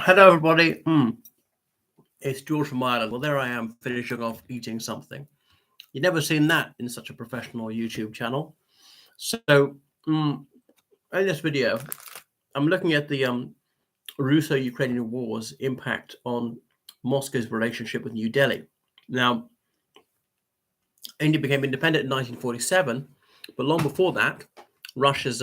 Hello, everybody. It's George from Ireland. Well, there I am finishing off eating something. You've never seen that in such a professional YouTube channel. So, in this video, I'm looking at the Russo-Ukrainian war's impact on Moscow's relationship with New Delhi. Now, India became independent in 1947, but long before that, Russia's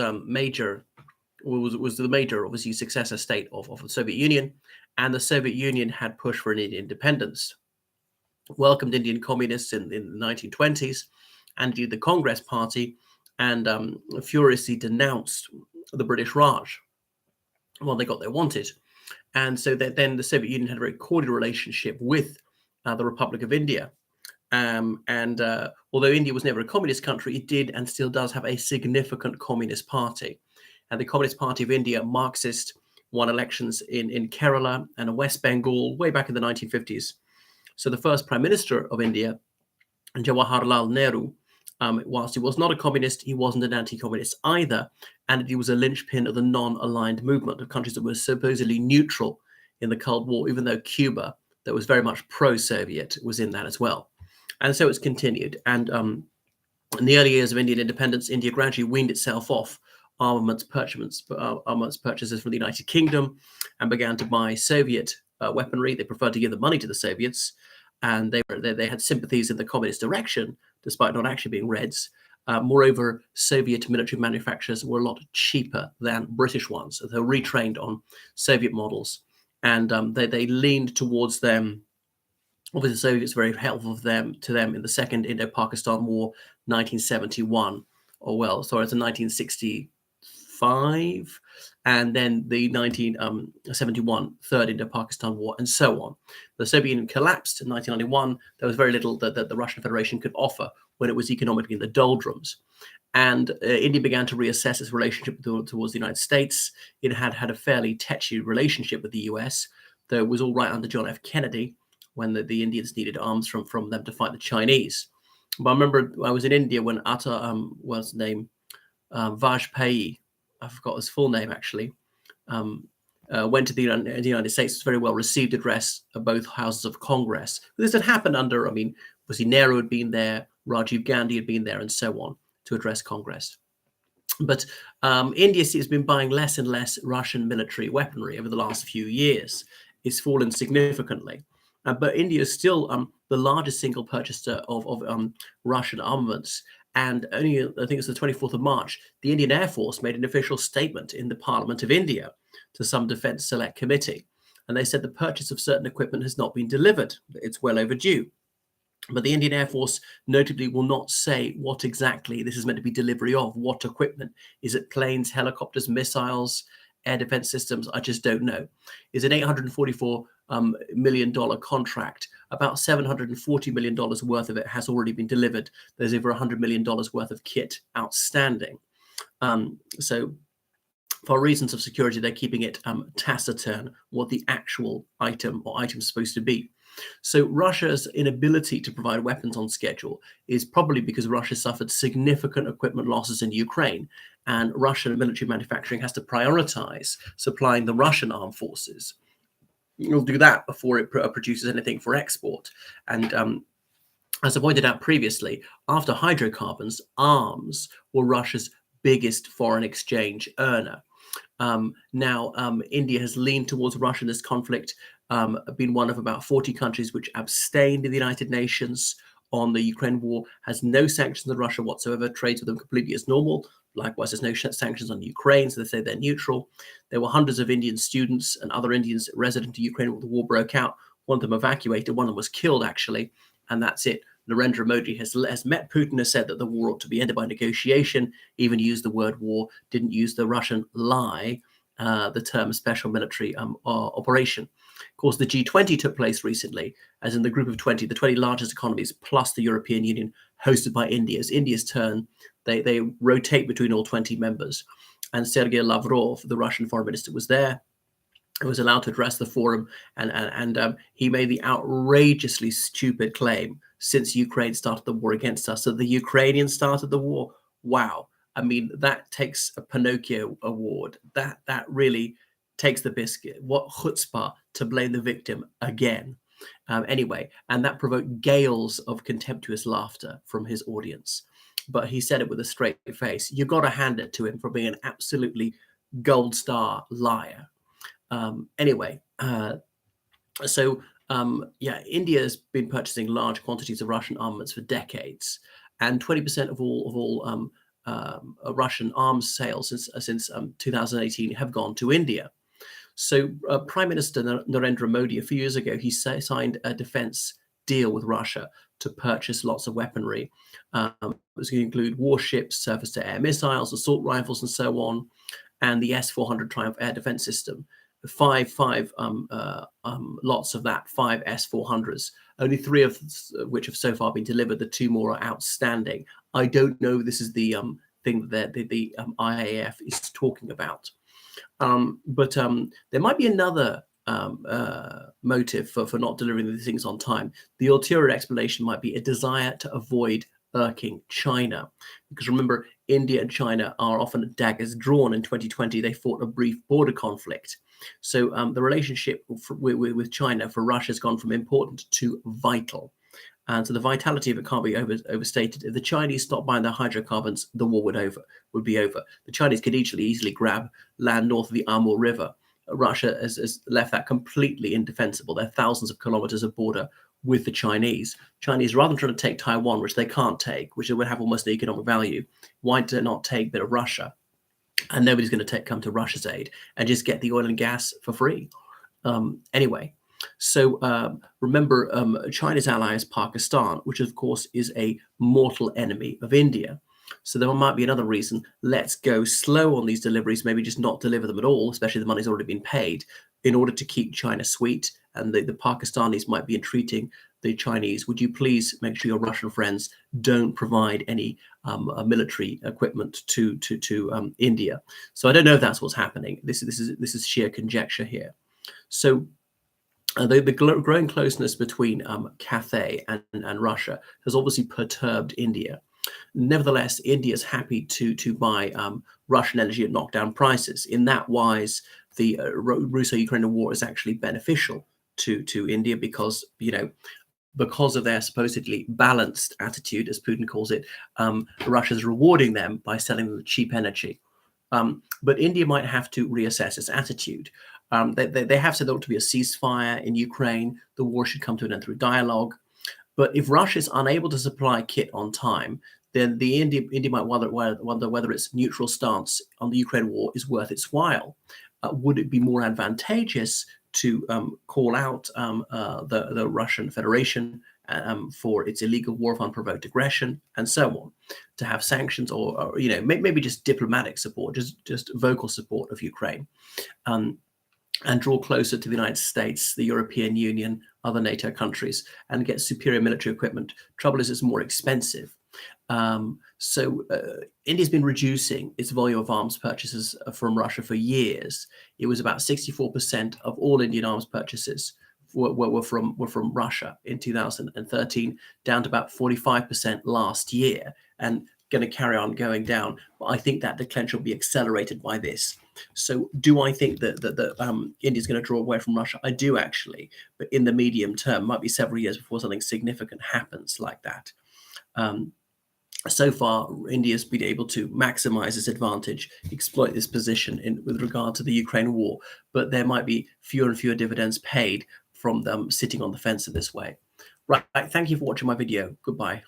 was the major, obviously, successor state of the Soviet Union, and the Soviet Union had pushed for an Indian independence, welcomed Indian communists in the 1920s, and the Congress Party, and furiously denounced the British Raj. Well, they got their wanted. And so then the Soviet Union had a very cordial relationship with the Republic of India. Although India was never a communist country, it did and still does have a significant communist party. And the Communist Party of India, Marxist, won elections in Kerala and West Bengal way back in the 1950s. So the first Prime Minister of India, Jawaharlal Nehru, whilst he was not a communist, he wasn't an anti-communist either, and he was a linchpin of the non-aligned movement of countries that were supposedly neutral in the Cold War, even though Cuba, that was very much pro-Soviet, was in that as well. And so it's continued. And in the early years of Indian independence, India gradually weaned itself off armaments purchases from the United Kingdom and began to buy Soviet weaponry. They preferred to give the money to the Soviets, and they had sympathies in the communist direction, despite not actually being Reds. Moreover, Soviet military manufacturers were a lot cheaper than British ones. They were retrained on Soviet models, and they leaned towards them. Obviously, the Soviets were very helpful to them in the Second Indo-Pakistan War, 1971, it's 1965, and then the 1971 Third Indo-Pakistan War, and so on. The Soviet Union collapsed in 1991. There was very little that the Russian Federation could offer when it was economically in the doldrums. And India began to reassess its relationship towards the United States. It had a fairly tetchy relationship with the US, though it was all right under John F. Kennedy, when the Indians needed arms from them to fight the Chinese. But I remember I was in India when Vajpayee, I forgot his full name actually, went to the United States. It was a very well received address of both houses of Congress. This had happened under, Nehru had been there, Rajiv Gandhi had been there, and so on, to address Congress. But India has been buying less and less Russian military weaponry over the last few years. It's fallen significantly. But India is still the largest single purchaser of Russian armaments. And only, I think it's the 24th of March, the Indian Air Force made an official statement in the Parliament of India to some Defence Select Committee. And they said the purchase of certain equipment has not been delivered. It's well overdue. But the Indian Air Force notably will not say what exactly this is meant to be delivery of, what equipment. Is it planes, helicopters, missiles, air defense systems? I just don't know. It's an $844 million contract. About $740 million worth of it has already been delivered. There's over $100 million worth of kit outstanding. So for reasons of security, they're keeping it taciturn what the actual item is supposed to be. So Russia's inability to provide weapons on schedule is probably because Russia suffered significant equipment losses in Ukraine, and Russian military manufacturing has to prioritize supplying the Russian armed forces. It'll do that before it produces anything for export. And as I pointed out previously, after hydrocarbons, arms were Russia's biggest foreign exchange earner. Now, India has leaned towards Russia in this conflict, been one of about 40 countries which abstained in the United Nations on the Ukraine war, has no sanctions on Russia whatsoever, trades with them completely as normal. Likewise, there's no sanctions on Ukraine, so they say they're neutral. There were hundreds of Indian students and other Indians resident in Ukraine when the war broke out. One of them evacuated, one of them was killed, actually, and that's it. Narendra Modi has met Putin, has said that the war ought to be ended by negotiation, even used the word war, didn't use the Russian lie, the term special military operation. Of course, the G20 took place recently, as in the group of 20, the 20 largest economies, plus the European Union, hosted by India. It's India's turn. They rotate between all 20 members. And Sergei Lavrov, the Russian foreign minister, was there. He was allowed to address the forum, and he made the outrageously stupid claim, since Ukraine started the war against us, that the Ukrainians started the war. Wow. I mean, that takes a Pinocchio award. That really takes the biscuit. What chutzpah to blame the victim again. Anyway, and that provoked gales of contemptuous laughter from his audience. But he said it with a straight face. You got to hand it to him for being an absolutely gold star liar. Anyway, yeah, India has been purchasing large quantities of Russian armaments for decades, and 20% of all Russian arms sales since 2018 have gone to India. So Prime Minister Narendra Modi, a few years ago, he signed a defense deal with Russia to purchase lots of weaponry. It was going to include warships, surface-to-air missiles, assault rifles, and so on, and the S-400 Triumph air defense system. Five lots of that, 5 S-400s. Only 3 of which have so far been delivered. The 2 more are outstanding. I don't know. This is the thing that the IAF is talking about. But there might be another motive for not delivering these things on time. The ulterior explanation might be a desire to avoid irking China. Because remember, India and China are often at daggers drawn. In 2020, they fought a brief border conflict. So the relationship with China for Russia has gone from important to vital. And so the vitality of it can't be overstated. If the Chinese stopped buying their hydrocarbons, the war would be over. The Chinese could easily grab land north of the Amur River. Russia has left that completely indefensible. There are thousands of kilometers of border with the Chinese. Chinese, rather than trying to take Taiwan, which they can't take, which would have almost no economic value, why do they not take a bit of Russia? And nobody's going to come to Russia's aid and just get the oil and gas for free. Anyway. So remember, China's ally is Pakistan, which of course is a mortal enemy of India. So there might be another reason. Let's go slow on these deliveries, maybe just not deliver them at all, especially the money's already been paid, in order to keep China sweet. And the Pakistanis might be entreating the Chinese, would you please make sure your Russian friends don't provide any military equipment to India? So I don't know if that's what's happening. This is sheer conjecture here. So the growing closeness between Cathay and Russia has obviously perturbed India. Nevertheless, India is happy to buy Russian energy at knockdown prices. In that wise, the Russo-Ukrainian war is actually beneficial to India because of their supposedly balanced attitude, as Putin calls it. Russia's rewarding them by selling them cheap energy. But India might have to reassess its attitude. They have said there ought to be a ceasefire in Ukraine. The war should come to an end through dialogue. But if Russia is unable to supply kit on time, then India might wonder whether its neutral stance on the Ukraine war is worth its while. Would it be more advantageous to call out the Russian Federation for its illegal war of unprovoked aggression and so on, to have sanctions or maybe just diplomatic support, just vocal support of Ukraine? And draw closer to the United States, the European Union, other NATO countries, and get superior military equipment. Trouble is, it's more expensive. So India's been reducing its volume of arms purchases from Russia for years. It was about 64% of all Indian arms purchases were from Russia in 2013, down to about 45% last year, and going to carry on going down. But I think that decline will be accelerated by this. So do I think that India is going to draw away from Russia? I do, actually, but in the medium term, might be several years before something significant happens like that. So far, India's been able to maximize its advantage, exploit this position with regard to the Ukraine war, but there might be fewer and fewer dividends paid from them sitting on the fence in this way. Right, thank you for watching my video. Goodbye.